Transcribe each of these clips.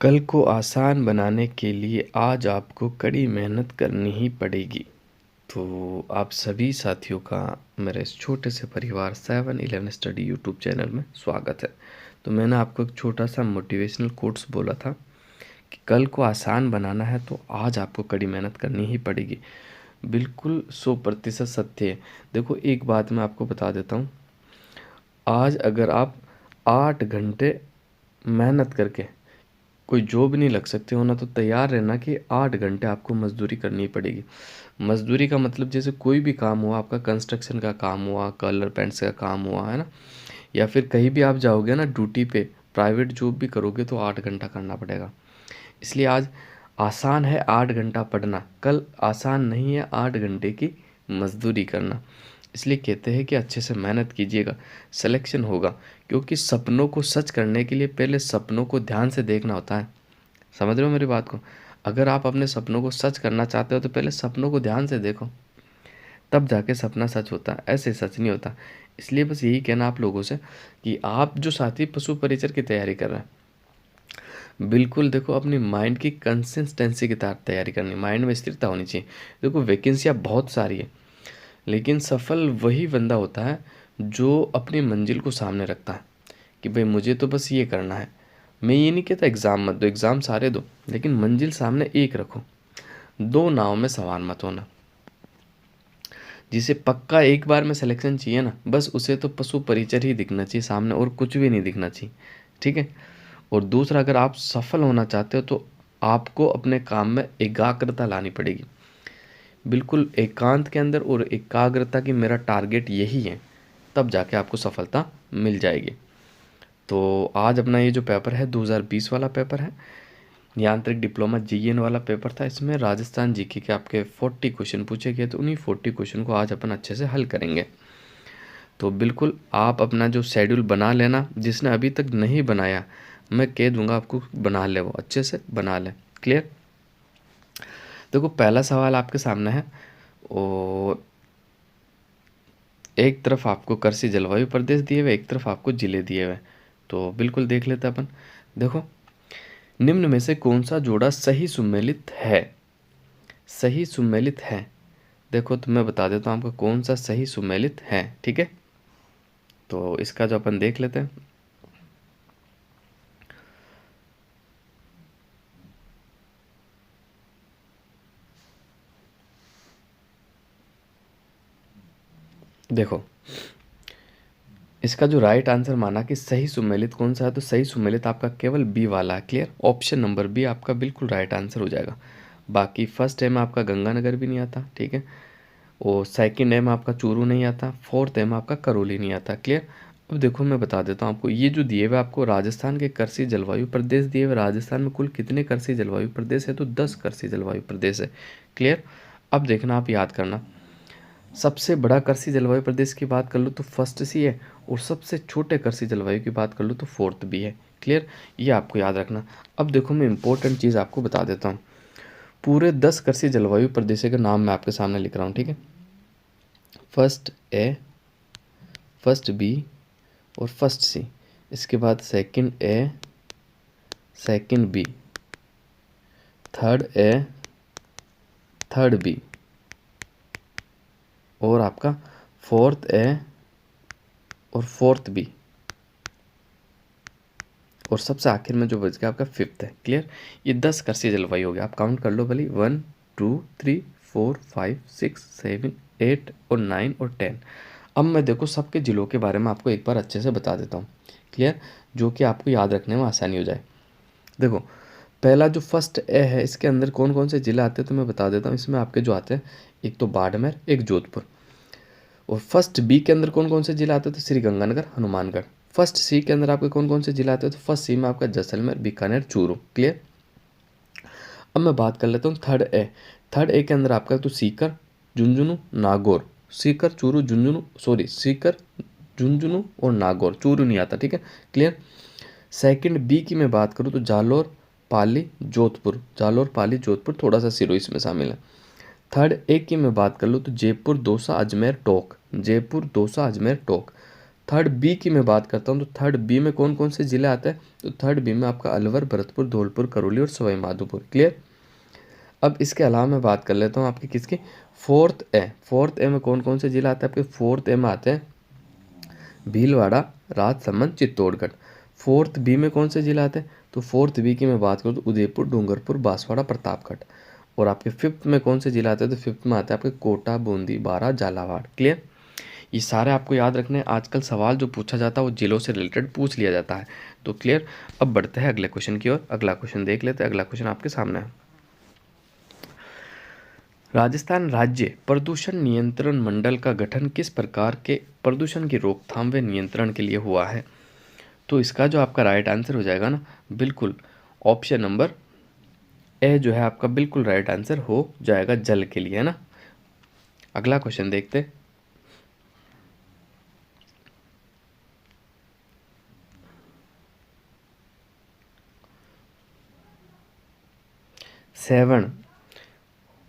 कल को आसान बनाने के लिए आज आपको कड़ी मेहनत करनी ही पड़ेगी। तो आप सभी साथियों का मेरे इस छोटे से परिवार 7-Eleven स्टडी यूट्यूब चैनल में स्वागत है। तो मैंने आपको एक छोटा सा मोटिवेशनल कोट्स बोला था कि कल को आसान बनाना है तो आज आपको कड़ी मेहनत करनी ही पड़ेगी। बिल्कुल 100% सत्य है। देखो, एक बात मैं आपको बता देता हूँ। आज अगर आप 8 घंटे मेहनत करके कोई जॉब नहीं लग सकते हो ना, तो तैयार रहना कि 8 घंटे आपको मज़दूरी करनी पड़ेगी। मज़दूरी का मतलब जैसे कोई भी काम हुआ, आपका कंस्ट्रक्शन का काम हुआ, कलर पेंट्स का काम हुआ, है ना, या फिर कहीं भी आप जाओगे ना ड्यूटी पे, प्राइवेट जॉब भी करोगे तो 8 घंटा करना पड़ेगा। इसलिए आज आसान है 8 घंटा पढ़ना, कल आसान नहीं है 8 घंटे की मज़दूरी करना। इसलिए कहते हैं कि अच्छे से मेहनत कीजिएगा, सिलेक्शन होगा। क्योंकि सपनों को सच करने के लिए पहले सपनों को ध्यान से देखना होता है। समझ रहे हो मेरी बात को? अगर आप अपने सपनों को सच करना चाहते हो तो पहले सपनों को ध्यान से देखो, तब जाके सपना सच होता है, ऐसे सच नहीं होता। इसलिए बस यही कहना आप लोगों से कि आप जो साथी पशु परिचर की तैयारी कर रहे हैं, बिल्कुल देखो, अपनी माइंड की कंसिस्टेंसी की तैयारी करनी, माइंड में स्थिरता होनी चाहिए। देखो, वैकेंसियाँ बहुत सारी है, लेकिन सफल वही बंदा होता है जो अपनी मंजिल को सामने रखता है कि भाई मुझे तो बस ये करना है। मैं ये नहीं कहता एग्ज़ाम मत दो, एग्ज़ाम सारे दो, लेकिन मंजिल सामने एक रखो। दो नाव में सवार मत होना। जिसे पक्का एक बार में सिलेक्शन चाहिए ना, बस उसे तो पशु परिचर ही दिखना चाहिए सामने, और कुछ भी नहीं दिखना चाहिए। ठीक है। और दूसरा, अगर आप सफल होना चाहते हो तो आपको अपने काम में एकाग्रता लानी पड़ेगी। बिल्कुल एकांत के अंदर और एकाग्रता की मेरा टारगेट यही है, तब जाके आपको सफलता मिल जाएगी। तो आज अपना ये जो पेपर है 2020 वाला पेपर है, यांत्रिक डिप्लोमा जीएन वाला पेपर था। इसमें राजस्थान जीके के आपके 40 क्वेश्चन पूछे गए, तो उन्हीं 40 क्वेश्चन को आज अपन अच्छे से हल करेंगे। तो बिल्कुल आप अपना जो शेड्यूल बना लेना, जिसने अभी तक नहीं बनाया मैं कह दूंगा आपको बना ले, वो अच्छे से बना ले। क्लियर? देखो, पहला सवाल आपके सामने है, और एक तरफ आपको कृषि जलवायु प्रदेश दिए हुए, एक तरफ आपको जिले दिए हुए। तो बिल्कुल देख लेते हैं अपन। देखो, निम्न में से कौन सा जोड़ा सही सुमेलित है? सही सुमेलित है, देखो तो मैं बता देता हूँ आपको कौन सा सही सुमेलित है। ठीक है, तो इसका जो अपन देख लेते हैं। देखो, इसका जो राइट आंसर माना कि सही सुमेलित कौन सा है, तो सही सुमेलित आपका केवल बी वाला है। क्लियर? ऑप्शन नंबर बी आपका बिल्कुल राइट आंसर हो जाएगा। बाकी फर्स्ट ए में आपका गंगानगर भी नहीं आता। ठीक है, और सेकंड ए में आपका चूरू नहीं आता, फोर्थ ए में आपका करौली नहीं आता। क्लियर? अब देखो, मैं बता देता हूँ आपको, ये जो दिए हुए आपको राजस्थान के कृषि जलवायु प्रदेश दिए हुए, राजस्थान में कुल कितने कृषि जलवायु प्रदेश है, तो 10 कृषि जलवायु प्रदेश है। क्लियर? अब देखना, आप याद करना, सबसे बड़ा कृषि जलवायु प्रदेश की बात कर लो तो फर्स्ट सी है, और सबसे छोटे कृषि जलवायु की बात कर लो तो फोर्थ भी है। क्लियर? ये आपको याद रखना। अब देखो, मैं इंपॉर्टेंट चीज़ आपको बता देता हूँ। पूरे 10 कृषि जलवायु प्रदेशों के नाम मैं आपके सामने लिख रहा हूँ। ठीक है, फर्स्ट ए, फर्स्ट बी और फर्स्ट सी। इसके बाद second A, second B, third A, third B, और आपका फोर्थ ए और फोर्थ बी, और सबसे आखिर में जो बच गया आपका फिफ्थ है। क्लियर? ये 10 कृषि जलवायु हो गया। आप काउंट कर लो भले, 1 2 3 4 5 6 7 8 और 9 और 10। अब मैं देखो सबके जिलों के बारे में आपको एक बार अच्छे से बता देता हूँ। क्लियर? जो कि आपको याद रखने में आसानी हो जाए। देखो, पहला जो फर्स्ट ए है, इसके अंदर कौन कौन से जिले आते हैं तो मैं बता देता हूँ। इसमें आपके जो आते हैं, एक तो बाड़मेर, एक जोधपुर। और फर्स्ट बी के अंदर कौन कौन से जिले आते हैं, तो श्री गंगानगर, हनुमानगढ़। फर्स्ट सी के अंदर आपके कौन कौन से जिले आते हैं, तो फर्स्ट सी में आपका जैसलमेर, बीकानेर, चूरू। क्लियर? अब मैं बात कर लेता हूँ थर्ड ए। थर्ड ए के अंदर आपका तो सीकर, झुंझुनू, नागौर। सीकर, चूरू, झुंझुनू, सॉरी, सीकर, झुंझुनू और नागौर। चूरू नहीं आता। ठीक है, क्लियर? सेकंड बी की मैं बात करूँ तो जालोर, पाली, जोधपुर। जालोर, पाली, जोधपुर, थोड़ा सा सिरोही इसमें शामिल है। थर्ड ए की मैं बात कर लूँ तो जयपुर, दौसा, अजमेर, टोंक। जयपुर, दौसा, अजमेर, टोंक। थर्ड बी की मैं बात करता हूँ तो थर्ड बी में कौन कौन से जिले आते हैं, तो थर्ड बी में आपका अलवर, भरतपुर, धौलपुर, करौली और सवाई माधोपुर। क्लियर। अब इसके अलावा मैं बात कर लेता हूँ आपकी किसकी, फोर्थ ए। फोर्थ ए में कौन कौन से जिला आते हैं आपके, फोर्थ ए में आते हैं भीलवाड़ा, राजसमंद, चित्तौड़गढ़। फोर्थ बी में कौन से जिला आते हैं, तो फोर्थ बी की मैं बात करूँ तो उदयपुर, डूंगरपुर, बांसवाड़ा, प्रतापगढ़। और आपके फिफ्थ में कौन से जिला आते हैं, तो फिफ्थ में आते हैं आपके कोटा, बूंदी, बारा, झालावाड़। क्लियर। ये सारे आपको याद रखने हैं। आजकल सवाल जो पूछा जाता है वो जिलों से रिलेटेड पूछ लिया जाता है। तो क्लियर। अब बढ़ते हैं अगले क्वेश्चन की ओर। अगला क्वेश्चन देख लेते हैं। अगला क्वेश्चन आपके सामने है। राजस्थान राज्य प्रदूषण नियंत्रण मंडल का गठन किस प्रकार के प्रदूषण की रोकथाम व नियंत्रण के लिए हुआ है, तो इसका जो आपका राइट आंसर हो जाएगा ना, बिल्कुल ऑप्शन नंबर ए जो है आपका बिल्कुल राइट आंसर हो जाएगा, जल के लिए, है ना। अगला क्वेश्चन देखते हैं। सेवण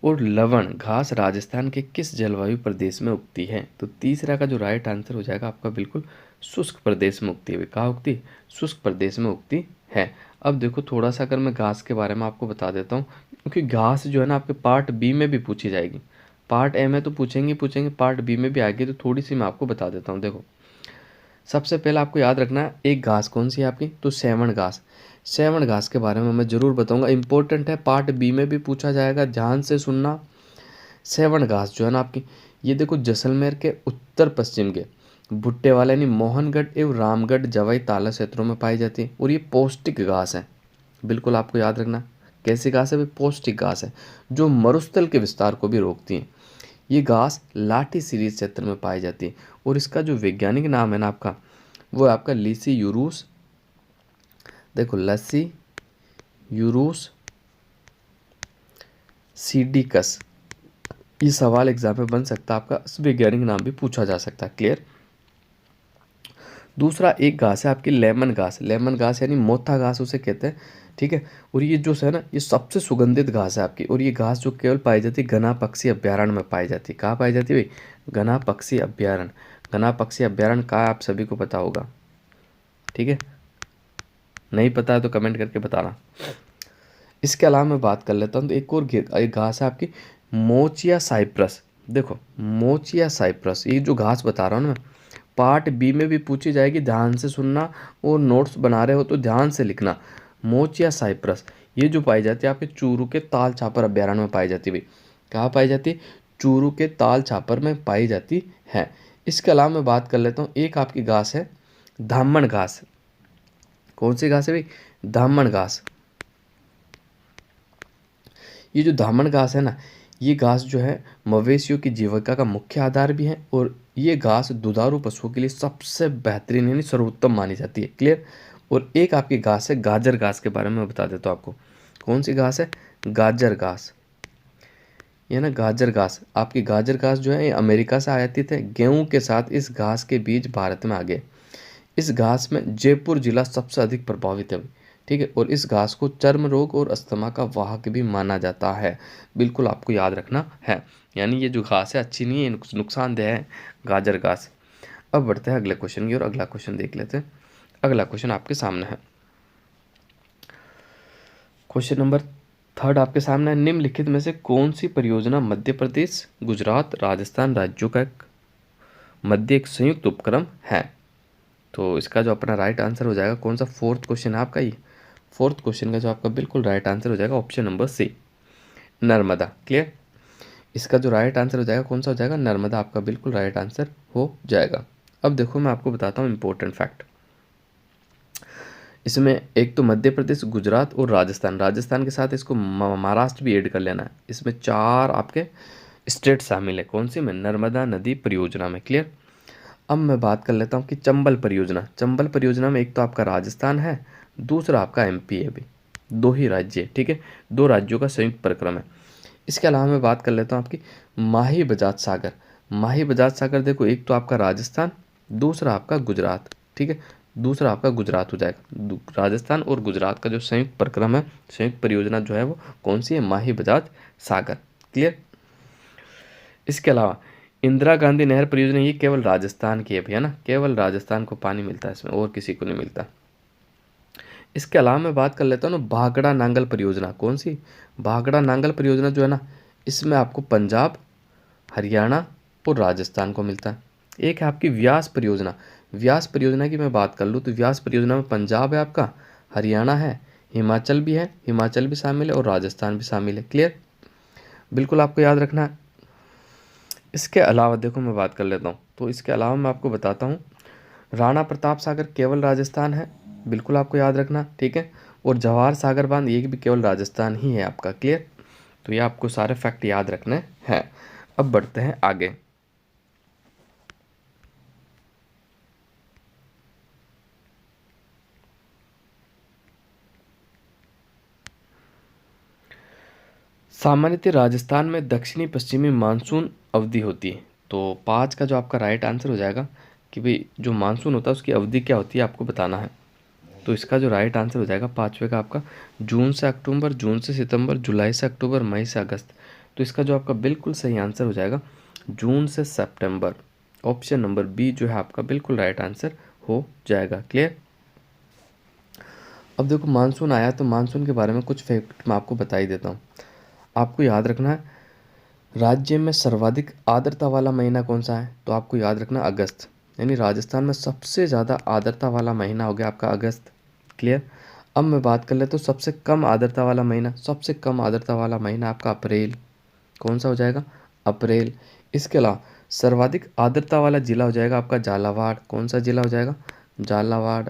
और लवण घास राजस्थान के किस जलवायु प्रदेश में उगती है, तो तीसरा का जो राइट आंसर हो जाएगा आपका बिल्कुल शुष्क प्रदेश में उगती है। कहाँ उगती है, शुष्क प्रदेश में उगती है। अब देखो थोड़ा सा अगर मैं घास के बारे में आपको बता देता हूँ, क्योंकि घास जो है ना आपके पार्ट बी में भी पूछी जाएगी। पार्ट ए में तो पूछेंगे, पार्ट बी में भी आएगी, तो थोड़ी सी मैं आपको बता देता हूँ। देखो सबसे पहले आपको याद रखना है एक घास कौन सी है आपकी, तो सेवण घास। सेवण घास के बारे में मैं ज़रूर बताऊंगा, इंपॉर्टेंट है, पार्ट बी में भी पूछा जाएगा, ध्यान से सुनना। सेवण घास जो है ना आपकी, ये देखो जैसलमेर के उत्तर पश्चिम के भुट्टे वाले यानी मोहनगढ़ एवं रामगढ़ जवाई ताला क्षेत्रों में पाई जाती है। और ये पौष्टिक घास है, बिल्कुल आपको याद रखना। कैसी घास है भाई, पौष्टिक घास है जो मरुस्थल के विस्तार को भी रोकती है। ये घास लाठी सीरीज क्षेत्र में पाई जाती है। और इसका जो वैज्ञानिक नाम है ना आपका, वो है आपका लिसी यूरूस। देखो लस्सी यूरूस सीडिकस। ये सवाल एग्जाम में बन सकता है आपका, इस वैज्ञानिक नाम भी पूछा जा सकता है। क्लियर। दूसरा एक घास है आपकी लेमन घास। लेमन घास यानी मोथा घास उसे कहते हैं, ठीक है। और ये जो है ना, ये सबसे सुगंधित घास है आपकी। और ये घास जो केवल पाई जाती है घना पक्षी अभ्यारण्य में पाई जाती है। कहाँ पाई जाती है भाई, घना पक्षी अभ्यारण्य। घना पक्षी अभ्यारण्य कहाँ आप सभी को पता होगा, ठीक है। नहीं पता है तो कमेंट करके बताना। इसके अलावा मैं बात कर लेता हूँ तो एक और एक घास है आपकी मोचिया साइप्रस। देखो मोचिया साइप्रस, ये जो घास बता रहा हूँ ना, पार्ट बी में भी पूछी जाएगी, ध्यान से सुनना। और नोट्स बना रहे हो तो ध्यान से लिखना। मोचिया साइप्रस ये जो पाई जाती है आपके चूरू के ताल छापर अभ्यारण्य में पाई जाती है भाई। कहाँ पाई जाती है, चूरू के ताल छापर में पाई जाती है। इसके अलावा मैं बात कर लेता हूँ, एक आपकी घास है धामण घास। कौन सी घास है भाई, धामण घास। ये जो धामण घास है ना, ये घास जो है मवेशियों की जीविका का मुख्य आधार भी है। और ये घास दुधारू पशुओं के लिए सबसे बेहतरीन यानी सर्वोत्तम मानी जाती है। क्लियर। और एक आपकी घास है गाजर घास, के बारे में बता देता हूँ आपको। कौन सी घास है, गाजर घास। ये ना गाजर घास, आपकी गाजर घास जो है ये अमेरिका से आयातित है। गेहूं के साथ इस घास के बीज भारत में आ गए। इस घास में जयपुर जिला सबसे अधिक प्रभावित है, ठीक है। और इस घास को चर्म रोग और अस्थमा का वाहक भी माना जाता है। बिल्कुल आपको याद रखना है। यानी ये जो घास है अच्छी नहीं है, नुकसानदेह है गाजर घास। अब बढ़ते हैं अगले क्वेश्चन की और अगला क्वेश्चन देख लेते हैं। अगला क्वेश्चन आपके सामने है, क्वेश्चन नंबर थर्ड आपके सामने है। निम्नलिखित में से कौन सी परियोजना मध्य प्रदेश, गुजरात, राजस्थान राज्यों का मध्य एक संयुक्त उपक्रम है, तो इसका जो अपना राइट आंसर हो जाएगा कौन सा, फोर्थ क्वेश्चन है आपका ये। फोर्थ क्वेश्चन का जो आपका बिल्कुल राइट आंसर हो जाएगा option number C, Narmada. Clear. इसका जो राइट आंसर हो जाएगा कौन सा हो जाएगा, नर्मदा आपका बिल्कुल राइट आंसर हो जाएगा। अब देखो मैं आपको बताता हूँ इंपॉर्टेंट फैक्ट। इसमें एक तो मध्य प्रदेश, गुजरात और राजस्थान, राजस्थान के साथ इसको महाराष्ट्र भी ऐड कर लेना है। इसमें चार आपके स्टेट शामिल है। कौन सी में, नर्मदा नदी परियोजना में। क्लियर। अब मैं बात कर लेता हूँ कि चंबल परियोजना। चंबल परियोजना में एक तो आपका राजस्थान है, दूसरा आपका एमपी है भी। दो ही राज्य है, ठीक है, दो राज्यों का संयुक्त प्रक्रम है। इसके अलावा मैं बात कर लेता हूँ आपकी माही बजाज सागर। माही बजाज सागर देखो एक तो आपका राजस्थान, दूसरा आपका गुजरात, ठीक है, दूसरा आपका गुजरात हो जाएगा। राजस्थान और गुजरात का जो संयुक्त प्रक्रम है, संयुक्त परियोजना जो है वो कौन सी है, माही बजाज सागर। क्लियर। इसके अलावा इंदिरा गांधी नहर परियोजना ये केवल राजस्थान की है भैया ना, केवल राजस्थान को पानी मिलता है इसमें, और किसी को नहीं मिलता। इसके अलावा मैं बात कर लेता हूँ ना भाखड़ा नांगल परियोजना। कौन सी? भाखड़ा नांगल परियोजना जो है ना, इसमें आपको पंजाब, हरियाणा और राजस्थान को मिलता है। एक है आपकी व्यास परियोजना। व्यास परियोजना की मैं बात कर लूँ तो व्यास परियोजना में पंजाब है आपका, हरियाणा है, हिमाचल भी है, हिमाचल भी शामिल है और राजस्थान भी शामिल है। क्लियर? बिल्कुल आपको याद रखना है। इसके अलावा देखो मैं बात कर लेता हूँ, तो इसके अलावा मैं आपको बताता हूँ, राणा प्रताप सागर केवल राजस्थान है, बिल्कुल आपको याद रखना, ठीक है। और जवाहर सागर बांध ये भी केवल राजस्थान ही है आपका। क्लियर? तो ये आपको सारे फैक्ट याद रखने हैं। अब बढ़ते हैं आगे। सामान्यतः राजस्थान में दक्षिणी पश्चिमी मानसून अवधि होती है। तो 5 का जो आपका राइट आंसर हो जाएगा कि भाई जो मानसून होता है उसकी अवधि क्या होती है आपको बताना है। तो इसका जो राइट आंसर हो जाएगा 5वें का आपका जून से अक्टूबर, जून से सितंबर, जुलाई से अक्टूबर, मई से अगस्त। तो इसका जो आपका बिल्कुल सही आंसर हो जाएगा जून से सितंबर। ऑप्शन नंबर बी जो है आपका बिल्कुल राइट आंसर हो जाएगा। क्लियर? अब देखो मानसून आया तो मानसून के बारे में कुछ फैक्ट मैं आपको बता ही देता हूँ। आपको याद रखना है राज्य में सर्वाधिक आर्द्रता वाला महीना कौन सा है, तो आपको याद रखना अगस्त। यानी राजस्थान में सबसे ज़्यादा आर्द्रता वाला महीना हो गया आपका अगस्त। क्लियर? अब मैं बात कर लेता हूँ सबसे कम आर्द्रता वाला महीना। सबसे कम आर्द्रता वाला महीना आपका अप्रैल। कौन सा हो जाएगा? अप्रैल। इसके अलावा सर्वाधिक आर्द्रता वाला जिला हो जाएगा आपका झालावाड़। कौन सा जिला हो जाएगा? झालावाड़।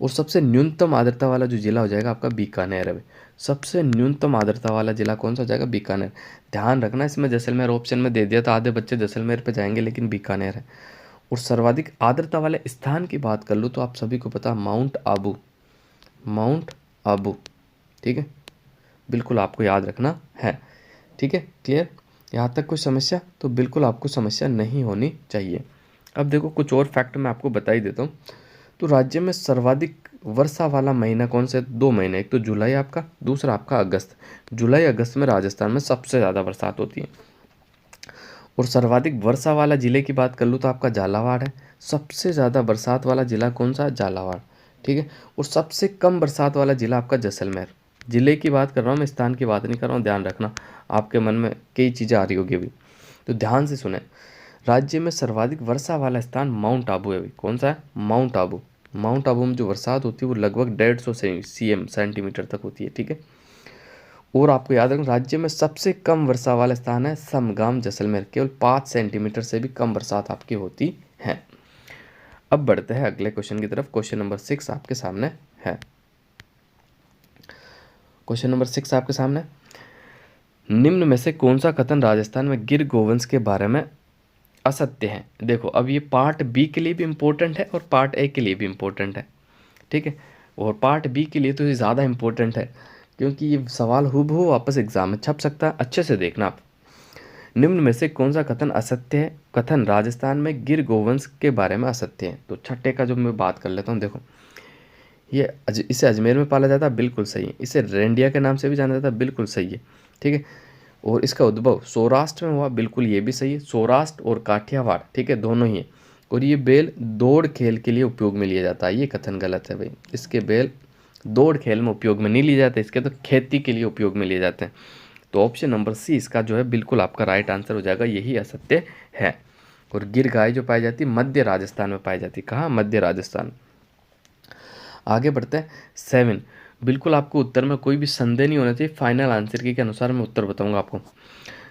और सबसे न्यूनतम आर्द्रता वाला जो जिला हो जाएगा आपका बीकानेर है। सबसे न्यूनतम आर्द्रता वाला जिला कौन सा हो जाएगा? बीकानेर। ध्यान रखना इसमें जैसलमेर ऑप्शन में दे दिया तो आधे बच्चे जैसलमेर पे जाएंगे, लेकिन बीकानेर है। और सर्वाधिक आर्द्रता वाले स्थान की बात कर लूँ तो आप सभी को पता माउंट आबू। माउंट आबू, ठीक है, बिल्कुल आपको याद रखना है। ठीक है? क्लियर? यहाँ तक कोई समस्या? तो बिल्कुल आपको समस्या नहीं होनी चाहिए। अब देखो कुछ और फैक्ट मैं आपको बता ही देता हूँ। तो राज्य में सर्वाधिक वर्षा वाला महीना कौन सा है? 2 महीने, एक तो जुलाई आपका, दूसरा आपका अगस्त। जुलाई अगस्त में राजस्थान में सबसे ज़्यादा बरसात होती है। और सर्वाधिक वर्षा वाला जिले की बात कर लूँ तो आपका झालावाड़ है। सबसे ज़्यादा बरसात वाला जिला कौन सा? झालावाड़। ठीक है। और सबसे कम बरसात वाला जिला आपका जैसलमेर। जिले की बात कर रहा हूँ मैं, स्थान की बात नहीं कर रहा हूँ, ध्यान रखना। आपके मन में कई चीज़ें आ रही होगी अभी, तो ध्यान से सुने। राज्य में सर्वाधिक वर्षा वाला स्थान माउंट आबू है। कौन सा है? माउंट आबू। माउंट आबू में जो बरसात होती है वो लगभग 150 cm सेंटीमीटर तक होती है। ठीक है। और आपको याद रखना राज्य में सबसे कम वर्षा वाला स्थान है समगाम जैसलमेर। केवल 5 सेंटीमीटर से भी कम बरसात आपकी होती है। अब बढ़ते हैं अगले क्वेश्चन की तरफ। क्वेश्चन नंबर 6 आपके सामने है। क्वेश्चन नंबर 6 आपके सामने, निम्न में से कौन सा कथन राजस्थान में गिर गोवंश के बारे में असत्य है? देखो अब ये पार्ट बी के लिए भी इम्पोर्टेंट है और पार्ट ए के लिए भी इम्पोर्टेंट है। ठीक है। और पार्ट बी के लिए तो ये ज़्यादा इम्पोर्टेंट है, क्योंकि ये सवाल हूबहू वापस एग्जाम में छप सकता है। अच्छे से देखना आप। निम्न में से कौन सा कथन असत्य है? कथन राजस्थान में गिर गोवंश के बारे में असत्य है। तो छठे का जो मैं बात कर लेता हूँ, देखो ये इसे अजमेर में पाला जाता है, बिल्कुल सही है। इसे रेंडिया के नाम से भी जाना जाता है, बिल्कुल सही है। ठीक है। और इसका उद्भव सौराष्ट्र में हुआ, बिल्कुल ये भी सही है। सौराष्ट्र और काठियावाड़, ठीक है, दोनों ही है। और ये बेल दौड़ खेल के लिए उपयोग में लिया जाता है। ये कथन गलत है भाई। इसके बेल दौड़ खेल में उपयोग में नहीं लिए जाते, इसके तो खेती के लिए उपयोग में लिए जाते हैं। तो ऑप्शन नंबर सी इसका जो है बिल्कुल आपका राइट आंसर हो जाएगा, यही असत्य है। और गिर गाय जो पाई जाती है मध्य राजस्थान में पाई जाती है। कहाँ? मध्य राजस्थान। आगे बढ़ते हैं 7। बिल्कुल आपको उत्तर में कोई भी संदेह नहीं होना चाहिए। फाइनल आंसर के अनुसार मैं उत्तर बताऊंगा आपको।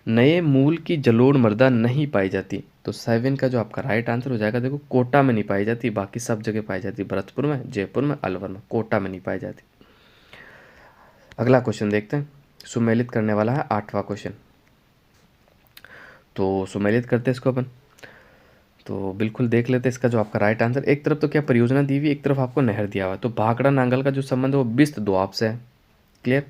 नए मूल की जलोढ़ मृदा नहीं पाई जाती। तो 7 का जो आपका राइट आंसर हो जाएगा, देखो कोटा में नहीं पाई जाती, बाकी सब जगह पाई जाती। भरतपुर में, जयपुर में, अलवर में, कोटा में नहीं पाई जाती। अगला क्वेश्चन देखते हैं। सुमेलित करने वाला है 8वां क्वेश्चन। तो सुमेलित करते हैं इसको अपन। तो बिल्कुल देख लेते हैं इसका जो आपका राइट आंसर। एक तरफ तो क्या परियोजना दी हुई, एक तरफ आपको नहर दिया हुआ है। तो भाखड़ा नांगल का जो संबंध है वो बिस्त दोआब से है। क्लियर?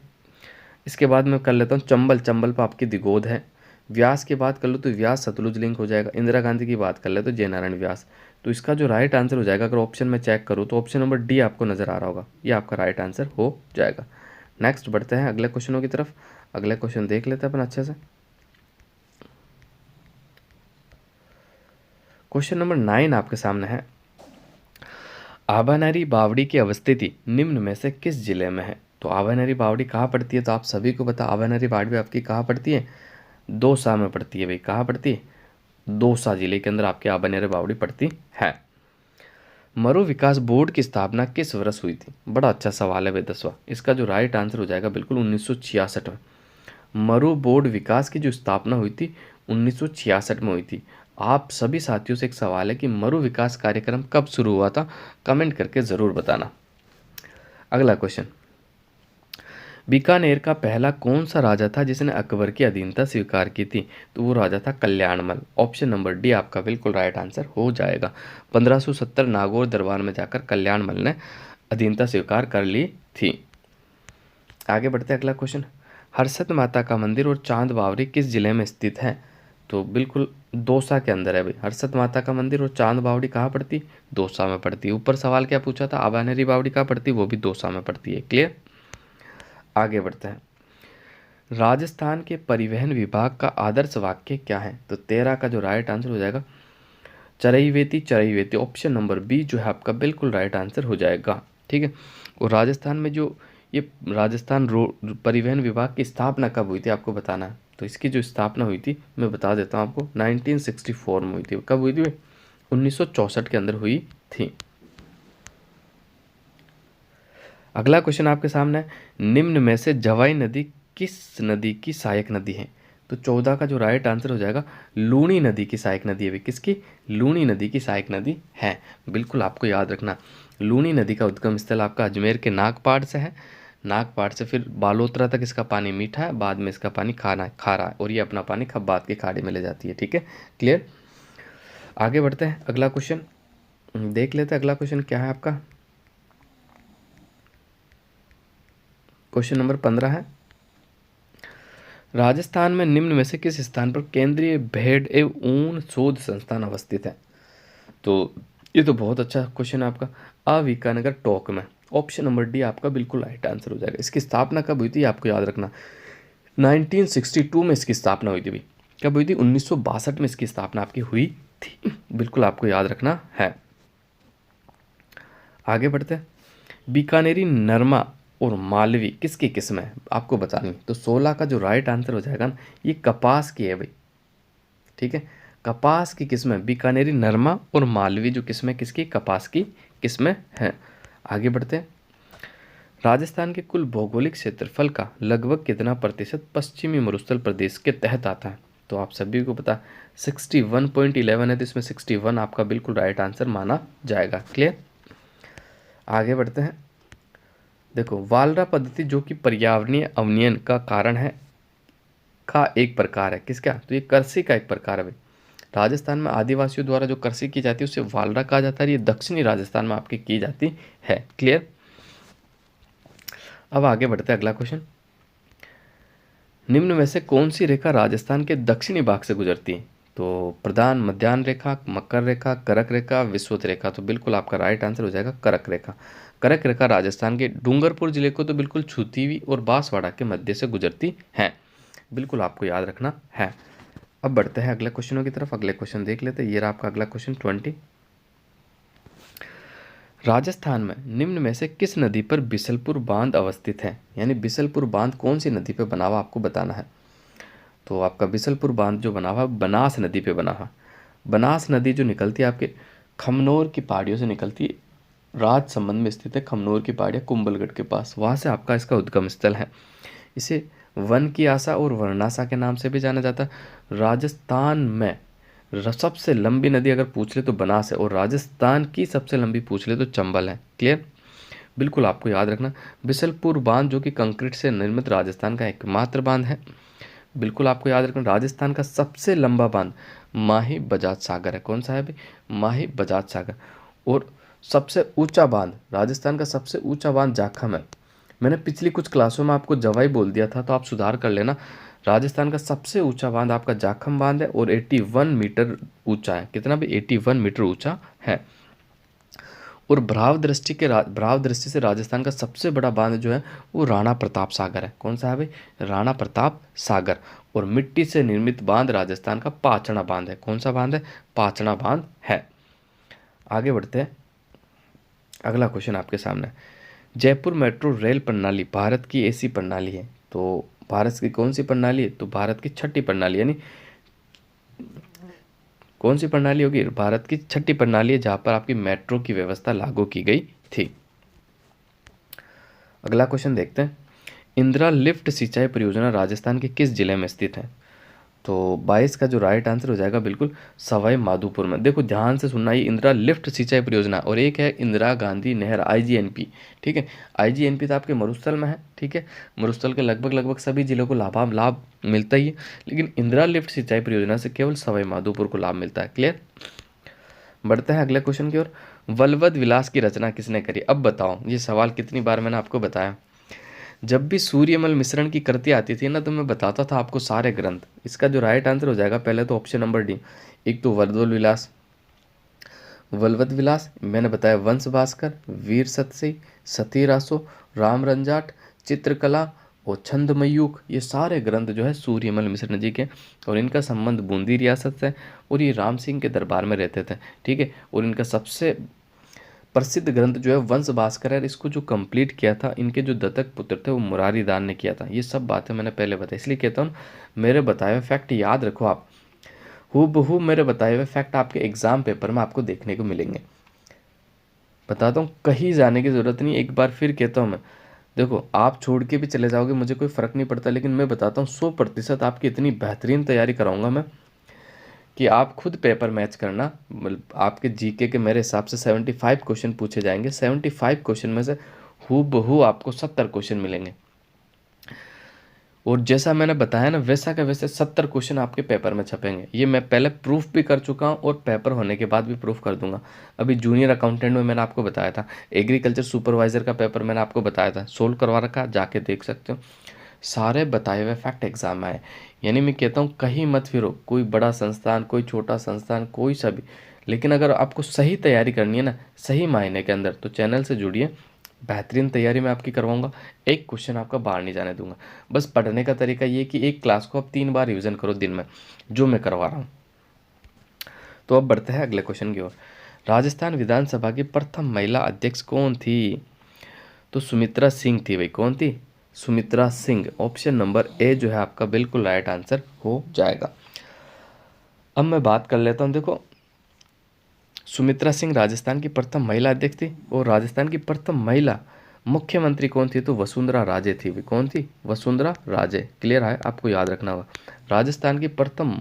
इसके बाद मैं कर लेता हूँ चंबल। चंबल पर आपकी दिगोद है। व्यास की बात कर लो तो व्यास सतलुज लिंक हो जाएगा। इंदिरा गांधी की बात कर ले तो जयनारायण व्यास। तो इसका जो राइट आंसर हो जाएगा, अगर ऑप्शन में चेक करूँ तो ऑप्शन नंबर डी आपको नज़र आ रहा होगा, ये आपका राइट आंसर हो जाएगा। नेक्स्ट बढ़ते हैं अगले क्वेश्चनों की तरफ। अगले क्वेश्चन देख लेते हैं अपन अच्छे से। क्वेश्चन नंबर 9 आपके सामने है, आभानरी बावड़ी की अवस्थिति निम्न में से किस जिले में है? तो आभानरी बावड़ी कहाँ पड़ती है? तो आप सभी को पता, आभानरी बावड़ी आपकी कहाँ पड़ती है? दौसा में पड़ती है भाई। कहाँ पड़ती है? दौसा जिले के अंदर आपकी आभानरी बावड़ी पड़ती है। मरु विकास बोर्ड की स्थापना किस वर्ष हुई थी? बड़ा अच्छा सवाल है भाई 10वां। इसका जो राइट आंसर हो जाएगा बिल्कुल 1966 में। मरु बोर्ड विकास की जो स्थापना हुई थी 1966 में हुई थी। आप सभी साथियों से एक सवाल है कि मरु विकास कार्यक्रम कब शुरू हुआ था? कमेंट करके ज़रूर बताना। अगला क्वेश्चन, बीकानेर का पहला कौन सा राजा था जिसने अकबर की अधीनता स्वीकार की थी? तो वो राजा था कल्याणमल। ऑप्शन नंबर डी आपका बिल्कुल राइट आंसर हो जाएगा। 1570 नागौर दरबार में जाकर कल्याणमल ने अधीनता स्वीकार कर ली थी। आगे बढ़ते हैं, अगला क्वेश्चन, हर्षद माता का मंदिर और चांद बावड़ी किस जिले में स्थित है? तो बिल्कुल दौसा के अंदर है भाई। हर्षद माता का मंदिर और चांद बावड़ी कहाँ पड़ती? दौसा में पड़ती है। ऊपर सवाल क्या पूछा था, आभानरी बावड़ी कहाँ पड़ती? वो भी दौसा में पड़ती है। क्लियर? आगे बढ़ते हैं, राजस्थान के परिवहन विभाग का आदर्श वाक्य क्या है? तो 13 का जो राइट आंसर हो जाएगा चरैवेती चरैवेती। ऑप्शन नंबर बी जो है आपका बिल्कुल राइट आंसर हो जाएगा। ठीक है। और राजस्थान में जो ये राजस्थान रोड परिवहन विभाग की स्थापना कब हुई थी आपको बताना है। तो इसकी जो स्थापना हुई थी मैं बता देता हूँ आपको, 1964 में हुई थी। कब हुई थी? 1964 के अंदर हुई थी। अगला क्वेश्चन आपके सामने है, निम्न में से जवाई नदी किस नदी की सहायक नदी है? तो 14 का जो राइट आंसर हो जाएगा लूणी नदी की सहायक नदी है। किसकी? लूणी नदी की सहायक नदी है। बिल्कुल आपको याद रखना, लूणी नदी का उद्गम स्थल आपका अजमेर के नागपाड़ से है। नागपाड़ से फिर बालोतरा तक इसका पानी मीठा है, बाद में इसका पानी खारा है और ये अपना पानी खब्बात की खाड़ी में ले जाती है। ठीक है, क्लियर? आगे बढ़ते हैं, अगला क्वेश्चन देख लेते हैं। अगला क्वेश्चन क्या है आपका? क्वेश्चन नंबर 15 है, राजस्थान में निम्न में से किस स्थान पर केंद्रीय भेड़ एवं ऊन शोध संस्थान अवस्थित है? तो ये तो बहुत अच्छा क्वेश्चन है आपका, अवीकानगर टोंक में। ऑप्शन नंबर डी आपका बिल्कुल राइट आंसर हो जाएगा। इसकी स्थापना कब हुई थी आपको याद रखना, 1962 में इसकी स्थापना हुई थी भाई। कब हुई थी? 1962 में इसकी स्थापना आपकी हुई थी। बिल्कुल आपको याद रखना है। आगे बढ़ते हैं, बीकानेरी नरमा और मालवी किसकी किस्म है आपको बतानी? तो 16 का जो राइट आंसर हो जाएगा ना, ये कपास की है भाई। ठीक है, कपास की किस्म है बीकानेरी नरमा और मालवी जो किस्म है किसकी? कपास की किस्में हैं। आगे बढ़ते हैं, राजस्थान के कुल भौगोलिक क्षेत्रफल का लगभग कितना प्रतिशत पश्चिमी मरुस्थल प्रदेश के तहत आता है? तो आप सभी को पता 61.11 है, तो इसमें 61 आपका बिल्कुल राइट आंसर माना जाएगा। क्लियर? आगे बढ़ते हैं, देखो वालरा पद्धति जो कि पर्यावरणीय अवनयन का कारण है का एक प्रकार है। किसका? तो ये कृषि का एक प्रकार है भाई। राजस्थान में आदिवासियों द्वारा जो कृषि की जाती है उसे वालरा कहा जाता है। ये दक्षिणी राजस्थान में आपकी की जाती है। क्लियर? अब आगे बढ़ते हैं, अगला क्वेश्चन, निम्न में से कौन सी रेखा राजस्थान के दक्षिणी भाग से गुजरती है? तो प्रधान मध्यान्ह रेखा, मकर रेखा, करक रेखा, विषुवत रेखा। तो बिल्कुल आपका राइट आंसर हो जाएगा करक रेखा। करक रेखा राजस्थान के डूंगरपुर जिले को तो बिल्कुल छूती हुई और बांसवाड़ा के मध्य से गुजरती है। बिल्कुल आपको याद रखना है। अब बढ़ते हैं अगले क्वेश्चनों की तरफ। अगले क्वेश्चन देख लेते हैं। ये रहा आपका अगला क्वेश्चन 20, राजस्थान में निम्न में से किस नदी पर बिसलपुर बांध अवस्थित है? यानी बिसलपुर बांध कौन सी नदी पर बना हुआ आपको बताना है। तो आपका बिसलपुर बांध जो बना हुआ बनास नदी पे बना हुआ। बनास नदी जो निकलती है आपके खमनोर की पहाड़ियों से निकलती है, राजसमंद में स्थित है खमनोर की पहाड़ियाँ कुंभलगढ़ के पास, वहाँ से आपका इसका उद्गम स्थल है। इसे वन की आशा और वर्णासा के नाम से भी जाना जाता है। राजस्थान में सबसे लंबी नदी अगर पूछ ले तो बनास है, और राजस्थान की सबसे लंबी पूछ ले तो चंबल है। क्लियर? बिल्कुल आपको याद रखना, बिसलपुर बांध जो कि कंक्रीट से निर्मित राजस्थान का एकमात्र बांध है। बिल्कुल आपको याद रखना, राजस्थान का सबसे लंबा बांध माही बजाज सागर है। कौन सा है भाई? माही बजाज सागर। और सबसे ऊंचा बांध, राजस्थान का सबसे ऊंचा बांध जाखम है। मैंने पिछली कुछ क्लासों में आपको जवाई बोल दिया था, तो आप सुधार कर लेना। राजस्थान का सबसे ऊंचा बांध आपका जाखम बांध है और 81 मीटर ऊंचा है। कितना भी? 81 मीटर ऊंचा है। और भ्राव दृष्टि से राजस्थान का सबसे बड़ा बांध जो है वो राणा प्रताप सागर है। कौन सा है भाई? राणा प्रताप सागर। और मिट्टी से निर्मित बांध राजस्थान का पाचड़ा बांध है। कौन सा बांध है? पाचड़ा बांध है। आगे बढ़ते हैं, अगला क्वेश्चन आपके सामने। जयपुर मेट्रो रेल प्रणाली भारत की ऐसी प्रणाली है, तो भारत की कौन सी प्रणाली है? तो भारत की छठी प्रणाली, यानी कौन सी प्रणाली होगी? भारत की छठी प्रणाली है जहां पर आपकी मेट्रो की व्यवस्था लागू की गई थी। अगला क्वेश्चन देखते हैं। इंदिरा लिफ्ट सिंचाई परियोजना राजस्थान के किस जिले में स्थित है? तो 22 का जो राइट आंसर हो जाएगा बिल्कुल सवाई माधोपुर में। देखो ध्यान से सुनना, ये इंदिरा लिफ्ट सिंचाई परियोजना और एक है इंदिरा गांधी नहर आईजीएनपी। ठीक है, आईजीएनपी तो आपके मरुस्थल में है। ठीक है, मरुस्थल के लगभग लगभग सभी जिलों को लाभ मिलता ही है, लेकिन इंदिरा लिफ्ट सिंचाई परियोजना से केवल सवाई माधोपुर को लाभ मिलता है। क्लियर? बढ़ते हैं अगले क्वेश्चन की ओर। वल्लभ विलास की रचना किसने करी? अब बताओ, ये सवाल कितनी बार मैंने आपको बताया। जब भी सूर्यमल मिश्रण की कृति आती थी ना, तो मैं बताता था आपको सारे ग्रंथ। इसका जो राइट आंसर हो जाएगा पहले तो ऑप्शन नंबर डी, एक तो वल्लभ विलास मैंने बताया, वंश भास्कर, वीर सतसी, सती रासो, राम रंजाट, चित्रकला और छंदमयूख, ये सारे ग्रंथ जो है सूर्यमल मिश्रण जी के, और इनका संबंध बूंदी रियासत से, और ये राम सिंह के दरबार में रहते थे। ठीक है, और इनका सबसे प्रसिद्ध ग्रंथ जो है वंश भास्कर है। इसको जो कंप्लीट किया था, इनके जो दत्तक पुत्र थे वो मुरारी दान ने किया था। ये सब बातें मैंने पहले बताई, इसलिए कहता हूँ मेरे बताए हुए फैक्ट याद रखो आप। हूबहू मेरे बताए हुए फैक्ट आपके एग्जाम पेपर में आपको देखने को मिलेंगे। बताता हूँ, कहीं जाने की ज़रूरत नहीं। एक बार फिर कहता हूँ मैं, देखो आप छोड़ के भी चले जाओगे मुझे कोई फ़र्क नहीं पड़ता, लेकिन मैं बताता हूँ 100% आपकी इतनी बेहतरीन तैयारी कराऊंगा मैं कि आप खुद पेपर मैच करना। मतलब आपके जीके के मेरे हिसाब से 75 क्वेश्चन पूछे जाएंगे। 75 क्वेश्चन में से हूबहू आपको 70 क्वेश्चन मिलेंगे, और जैसा मैंने बताया ना वैसा का वैसे 70 क्वेश्चन आपके पेपर में छपेंगे। ये मैं पहले प्रूफ भी कर चुका हूँ और पेपर होने के बाद भी प्रूफ कर दूंगा। अभी जूनियर अकाउंटेंट में मैंने आपको बताया था, एग्रीकल्चर सुपरवाइजर का पेपर मैंने आपको बताया था, सोल्व करवा रखा, जाके देख सकते हो। सारे बताए हुए फैक्ट एग्जाम में आए। यानी मैं कहता हूँ कहीं मत फिरो, कोई बड़ा संस्थान, कोई छोटा संस्थान, कोई सा भी, लेकिन अगर आपको सही तैयारी करनी है ना, सही मायने के अंदर, तो चैनल से जुड़िए। बेहतरीन तैयारी मैं आपकी करवाऊंगा, एक क्वेश्चन आपका बाहर नहीं जाने दूंगा। बस पढ़ने का तरीका ये कि एक क्लास को आप 3 बार रिवीजन करो दिन में, जो मैं करवा रहा हूँ। तो अब बढ़ते हैं अगले क्वेश्चन की ओर। राजस्थान विधानसभा की प्रथम महिला अध्यक्ष कौन थी? तो सुमित्रा सिंह थी भाई। कौन थी? Sumitra Singh. Option number A जो है आपका बिल्कुल राइट आंसर हो जाएगा। अब मैं बात कर लेता हूँ, देखो सुमित्रा सिंह राजस्थान की प्रथम महिला अध्यक्ष थी, और राजस्थान की प्रथम महिला मुख्यमंत्री कौन थी? तो वसुंधरा राजे थी। कौन थी? वसुंधरा राजे। क्लियर है, आपको याद रखना होगा। राजस्थान की प्रथम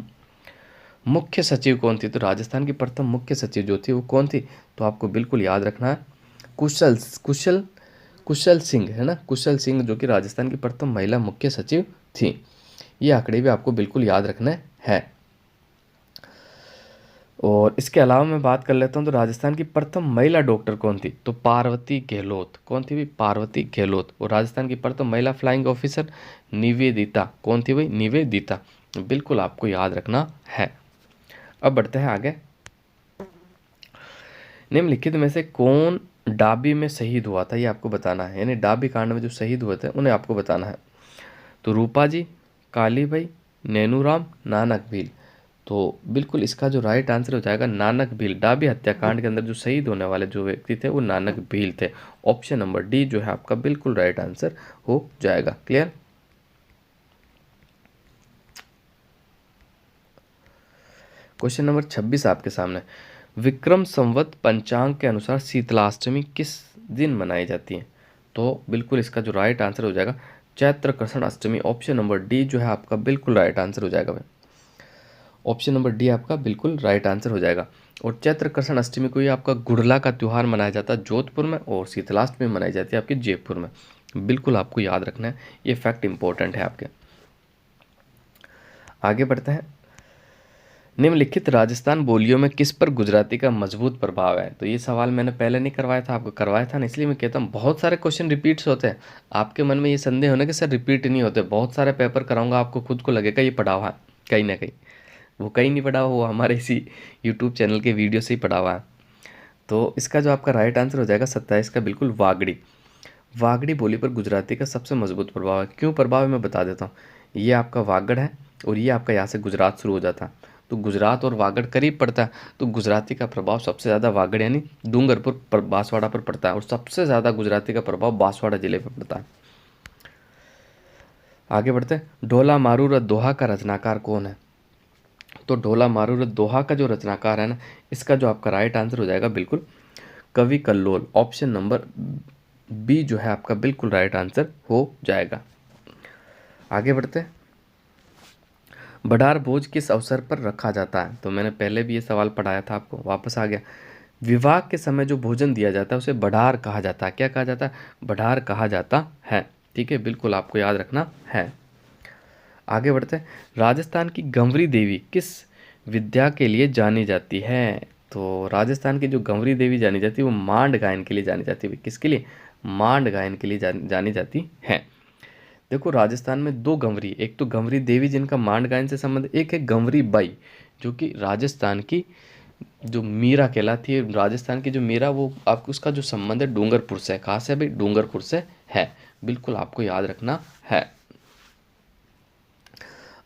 मुख्य सचिव कौन थी? तो राजस्थान की प्रथम मुख्य सचिव जो थी वो कौन थी? तो आपको बिल्कुल याद रखना है, कुशल कुशल कुशल सिंह, है ना, कुशल सिंह, जो कि राजस्थान की प्रथम महिला मुख्य सचिव थी। ये आंकड़े भी आपको बिल्कुल याद रखने हैं। और इसके अलावा मैं बात कर लेता हूँ, तो राजस्थान की प्रथम महिला डॉक्टर कौन थी? तो पार्वती गहलोत। कौन थी भाई? पार्वती गहलोत। और राजस्थान की प्रथम महिला फ्लाइंग ऑफिसर निवेदिता। कौन थी भाई? निवेदिता। बिल्कुल आपको याद रखना है। अब बढ़ते हैं आगे। निम्नलिखित में से कौन डाबी में शहीद हुआ था? ये आपको बताना है, यानी डाबी कांड में जो शहीद हुए थे उन्हें आपको बताना है। तो रूपा जी, काली भाई, नैनूराम, नानक भील। तो बिल्कुल इसका जो राइट आंसर हो जाएगा नानक भील। डाबी हत्याकांड के अंदर जो शहीद होने वाले जो व्यक्ति थे वो नानक भील थे। ऑप्शन नंबर डी जो है आपका बिल्कुल राइट आंसर हो जाएगा। क्लियर? क्वेश्चन नंबर 26 आपके सामने। विक्रम संवत पंचांग के अनुसार शीतलाष्टमी किस दिन मनाई जाती है? तो बिल्कुल इसका जो राइट आंसर हो जाएगा Chaitra Krishna Ashtami. Option number D जो है आपका बिल्कुल राइट आंसर हो जाएगा भाई। ऑप्शन नंबर डी आपका बिल्कुल राइट आंसर हो जाएगा। और चैत्र कृष्ण अष्टमी को ये आपका गुड़ला का त्यौहार मनाया जाता है जोधपुर में, और शीतलाष्टमी मनाई जाती है आपके जयपुर में। बिल्कुल आपको याद रखना है, ये फैक्ट इंपॉर्टेंट है आपके। आगे बढ़ते हैं। निम्नलिखित राजस्थान बोलियों में किस पर गुजराती का मजबूत प्रभाव है? तो ये सवाल मैंने पहले नहीं करवाया था, आपको करवाया था ना, इसलिए मैं कहता हूँ बहुत सारे क्वेश्चन रिपीट्स होते हैं। आपके मन में ये संदेह होना कि सर रिपीट नहीं होते, बहुत सारे पेपर कराऊंगा, आपको खुद को लगेगा ये पढ़ा हुआ है। कहीं ना कहीं वो कहीं नहीं पढ़ा हुआ, वो हमारे इसी यूट्यूब चैनल के वीडियो से ही पढ़ा हुआ है। तो इसका जो आपका राइट आंसर हो जाएगा 27 का बिल्कुल वागड़ी। वागड़ी बोली पर गुजराती का सबसे मजबूत प्रभाव है। क्यों प्रभाव है मैं बता देता हूँ। ये आपका वागड़ है और ये आपका यहाँ से गुजरात शुरू हो जाता है, तो गुजरात और वागड़ करीब पड़ता है, तो गुजराती का प्रभाव सबसे ज़्यादा वागड़ यानी डूंगरपुर पर बांसवाड़ा पर पड़ता है और सबसे ज़्यादा गुजराती का प्रभाव बांसवाड़ा जिले पर पड़ता है। आगे बढ़ते हैं। ढोला मारूर दोहा का रचनाकार कौन है। तो ढोला मारूर दोहा का जो रचनाकार है ना, इसका जो आपका राइट आंसर हो जाएगा बिल्कुल कवि कल्लोल। ऑप्शन नंबर बी जो है आपका बिल्कुल राइट आंसर हो जाएगा। आगे बढ़ते हैं। बड़ार भोज किस अवसर पर रखा जाता है। तो मैंने पहले भी ये सवाल पढ़ाया था आपको, वापस आ गया। विवाह के समय जो भोजन दिया जाता है उसे बड़ार कहा जाता है। क्या कहा जाता है। बड़ार कहा जाता है। ठीक है, बिल्कुल आपको याद रखना है। आगे बढ़ते हैं। राजस्थान की गंवरी देवी किस विद्या के लिए जानी जाती है। तो राजस्थान की जो गंवरी देवी जानी जाती है वो मांड गायन के लिए जानी जाती है। किसके लिए। मांड गायन के लिए जानी जाती है। देखो राजस्थान में दो गंवरी, एक तो गंवरी देवी जिनका मांड गायन से संबंध, एक है गंवरी बाई जो कि राजस्थान की जो मीरा कहलाती है। राजस्थान की जो मीरा वो आपको उसका जो संबंध है डूंगरपुर से। कहाँ से भाई, डूंगरपुर से है। बिल्कुल आपको याद रखना है।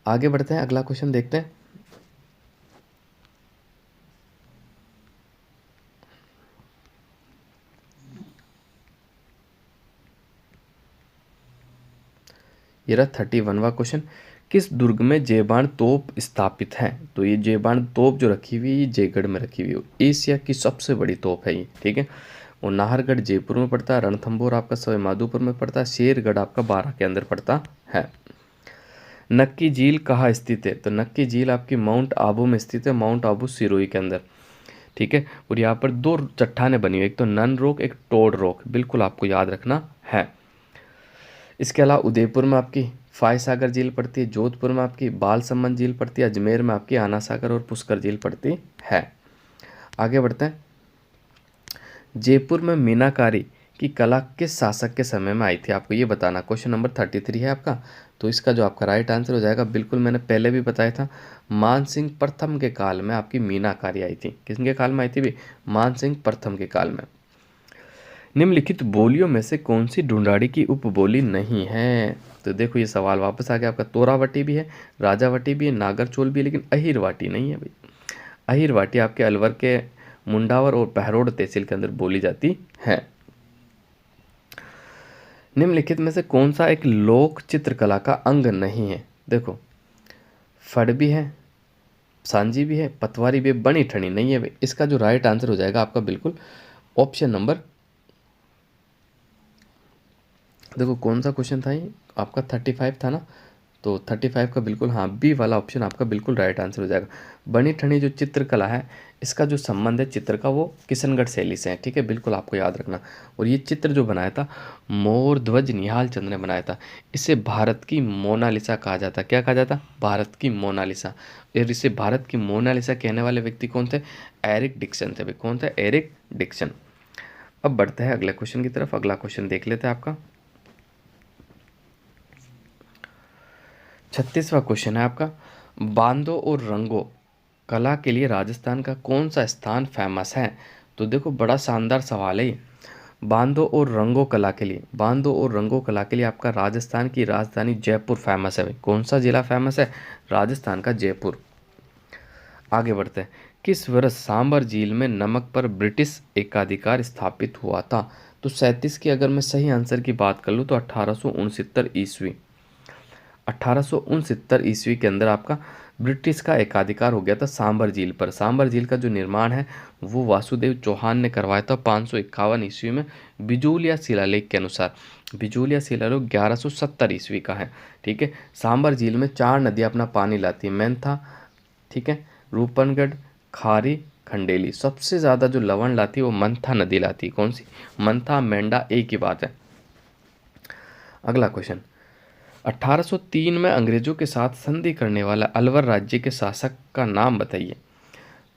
आगे बढ़ते हैं, अगला क्वेश्चन देखते हैं। ये रहा 31वां क्वेश्चन। किस दुर्ग में जेबान तोप स्थापित है। तो ये जेबान तोप जो रखी हुई है ये जयगढ़ में रखी हुई है। एशिया की सबसे बड़ी तोप है ये। ठीक है, और नाहरगढ़ जयपुर में पड़ता है, रणथंभौर आपका सवाई माधोपुर में पड़ता है, शेरगढ़ आपका बारां के अंदर पड़ता है। नक्की झील कहाँ स्थित है। तो नक्की झील आपकी माउंट आबू में स्थित है, माउंट आबू सिरोही के अंदर। ठीक है, और यहाँ पर दो चट्टाने बनी हुई, एक तो नन रॉक एक टोड रॉक। बिल्कुल आपको याद रखना है। इसके अलावा उदयपुर में आपकी फाय सागर झील पड़ती है, जोधपुर में आपकी बाल सम्मन झील पड़ती है, अजमेर में आपकी आना सागर और पुष्कर झील पड़ती है। आगे बढ़ते हैं। जयपुर में मीनाकारी की कला किस शासक के समय में आई थी। आपको ये बताना। क्वेश्चन नंबर 33 है आपका। तो इसका जो आपका राइट आंसर हो जाएगा बिल्कुल मैंने पहले भी बताया था, मान सिंह प्रथम के काल में आपकी मीनाकारी आई थी। किसके काल में आई थी भी, मान सिंह प्रथम के काल में। निम्नलिखित बोलियों में से कौन सी ढूंढाड़ी की उपबोली नहीं है। तो देखो ये सवाल वापस आ गया आपका। तोरावटी भी है, राजावटी भी है, नागरचोल भी है, लेकिन अहिरवाटी नहीं है भाई। अहिरवाटी आपके अलवर के मुंडावर और पहरोड़ तहसील के अंदर बोली जाती है। निम्नलिखित में से कौन सा एक लोक चित्रकला का अंग नहीं है। देखो फड़ भी है, सांजी भी है, पतवारी भी है, बनी ठनी नहीं है भाई। इसका जो राइट आंसर हो जाएगा आपका बिल्कुल ऑप्शन नंबर, देखो कौन सा क्वेश्चन था ये आपका 35 था ना, तो 35 का बिल्कुल हाँ बी वाला ऑप्शन आपका बिल्कुल राइट आंसर हो जाएगा। बनी ठनी जो चित्रकला है इसका जो संबंध है चित्र का वो किशनगढ़ शैली से है। ठीक है, बिल्कुल आपको याद रखना। और ये चित्र जो बनाया था मोर ध्वज निहाल चंद ने बनाया था। इसे भारत की मोनालिसा कहा जाता। क्या कहा जाता, भारत की मोनालिसा। और इसे भारत की मोनालिसा कहने वाले व्यक्ति कौन थे, एरिक डिक्सन थे भाई। कौन थे, एरिक डिक्सन। अब बढ़ते हैं अगले क्वेश्चन की तरफ। अगला क्वेश्चन देख लेते हैं आपका 36वां क्वेश्चन है आपका। बांधो और रंगो कला के लिए राजस्थान का कौन सा स्थान फेमस है। तो देखो बड़ा शानदार सवाल है ये। बांधो और रंगो कला के लिए, बांधो और रंगो कला के लिए आपका राजस्थान की राजधानी जयपुर फेमस है भाई। कौन सा जिला फेमस है, राजस्थान का जयपुर। आगे बढ़ते हैं। किस वर्ष सांबर झील में नमक पर ब्रिटिश एकाधिकार स्थापित हुआ था। तो 37 की अगर मैं सही आंसर की बात कर लूँ तो 1869 ईस्वी। 1869 ईस्वी के अंदर आपका ब्रिटिश का एकाधिकार हो गया था सांबर झील पर। सांबर झील का जो निर्माण है वो वासुदेव चौहान ने करवाया था 551 ईस्वी में बिजूलिया शिलालेख के अनुसार। बिजूलिया शिलालेख 1170 ईस्वी का है। ठीक है, सांबर झील में 4 नदियाँ अपना पानी लाती है, मेंथा, ठीक है, रूपनगढ़, खारी, खंडेली। सबसे ज़्यादा जो लवण लाती है वो मंथा नदी लाती है। कौन सी, मंथा, मेंढा, एक ही बात है। अगला क्वेश्चन 1803 में अंग्रेजों के साथ संधि करने वाला अलवर राज्य के शासक का नाम बताइए।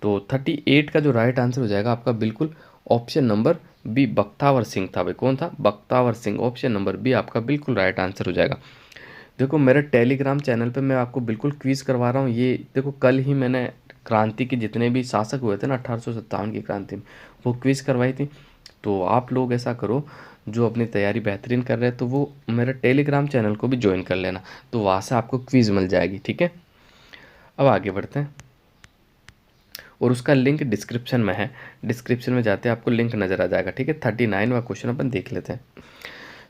तो 38 का जो राइट आंसर हो जाएगा आपका बिल्कुल option number B Bakhtawar Singh था भाई। कौन था, Bakhtawar Singh. Option number B आपका बिल्कुल राइट आंसर हो जाएगा। देखो मेरे टेलीग्राम चैनल पे मैं आपको बिल्कुल क्विज करवा रहा हूँ। ये देखो कल ही मैंने क्रांति के जितने भी शासक हुए थे ना 1857 की क्रांति में, वो क्विज करवाई थी। तो आप लोग ऐसा करो, जो अपनी तैयारी बेहतरीन कर रहे हैं तो वो मेरा टेलीग्राम चैनल को भी ज्वाइन कर लेना, तो वहाँ से आपको क्विज मिल जाएगी, ठीक है। अब आगे बढ़ते हैं, और उसका लिंक डिस्क्रिप्शन में है, डिस्क्रिप्शन में जाते हैं आपको लिंक नज़र आ जाएगा, ठीक है। 39वां क्वेश्चन अपन देख लेते हैं।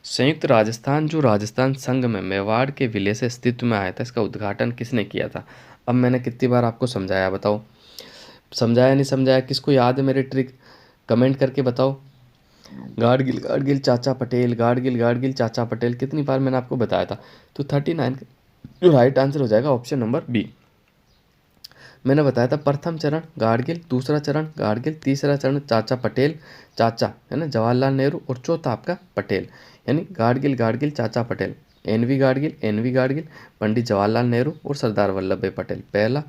संयुक्त राजस्थान जो राजस्थान संघ में मेवाड़ के विलय से अस्तित्व में आया था, इसका उद्घाटन किसने किया था? अब मैंने कितनी बार आपको समझाया, बताओ समझाया नहीं समझाया, किसको याद है मेरी ट्रिक? कमेंट करके बताओ। गाडगिल गाडगिल चाचा पटेल, गाडगिल गाडगिल चाचा पटेल, कितनी बार मैंने आपको बताया था? तो 39 जो राइट आंसर हो जाएगा ऑप्शन नंबर बी। मैंने बताया था प्रथम चरण गाडगिल, दूसरा चरण गाडगिल, तीसरा चरण चाचा पटेल, चाचा है ना जवाहरलाल नेहरू, और चौथा आपका पटेल, यानी गाडगिल गाडगिल चाचा पटेल, एनवी गाडगिल, पंडित जवाहरलाल नेहरू और सरदार वल्लभ भाई पटेल, पहला,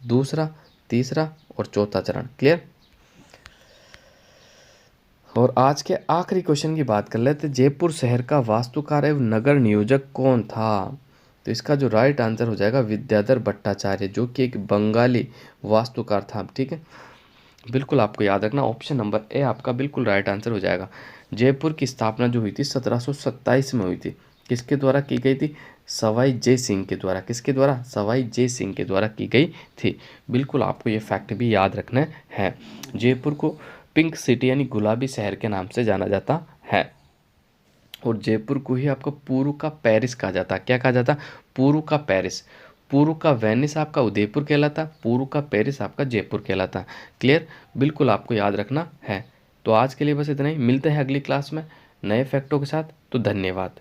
दूसरा, तीसरा और चौथा चरण। क्लियर। और आज के आखिरी क्वेश्चन की बात कर लेते, जयपुर शहर का वास्तुकार एवं नगर नियोजक कौन था? तो इसका जो राइट आंसर हो जाएगा विद्याधर भट्टाचार्य, जो कि एक बंगाली वास्तुकार था, ठीक है। बिल्कुल आपको याद रखना, ऑप्शन नंबर ए आपका बिल्कुल राइट आंसर हो जाएगा। जयपुर की स्थापना जो हुई थी 1727 में हुई थी, किसके द्वारा की गई थी? सवाई जय सिंह के द्वारा। किसके द्वारा? सवाई जय सिंह के द्वारा की गई थी। बिल्कुल आपको ये फैक्ट भी याद रखना है। जयपुर को पिंक सिटी यानी गुलाबी शहर के नाम से जाना जाता है, और जयपुर को ही आपको पूर्व का पेरिस कहा जाता है। क्या कहा जाता? पूर्व का पेरिस। पूर्व का वेनिस आपका उदयपुर कहलाता, पूर्व का पेरिस आपका जयपुर कहलाता। क्लियर। बिल्कुल आपको याद रखना है। तो आज के लिए बस इतना ही, मिलते हैं अगली क्लास में नए फैक्टों के साथ। तो धन्यवाद।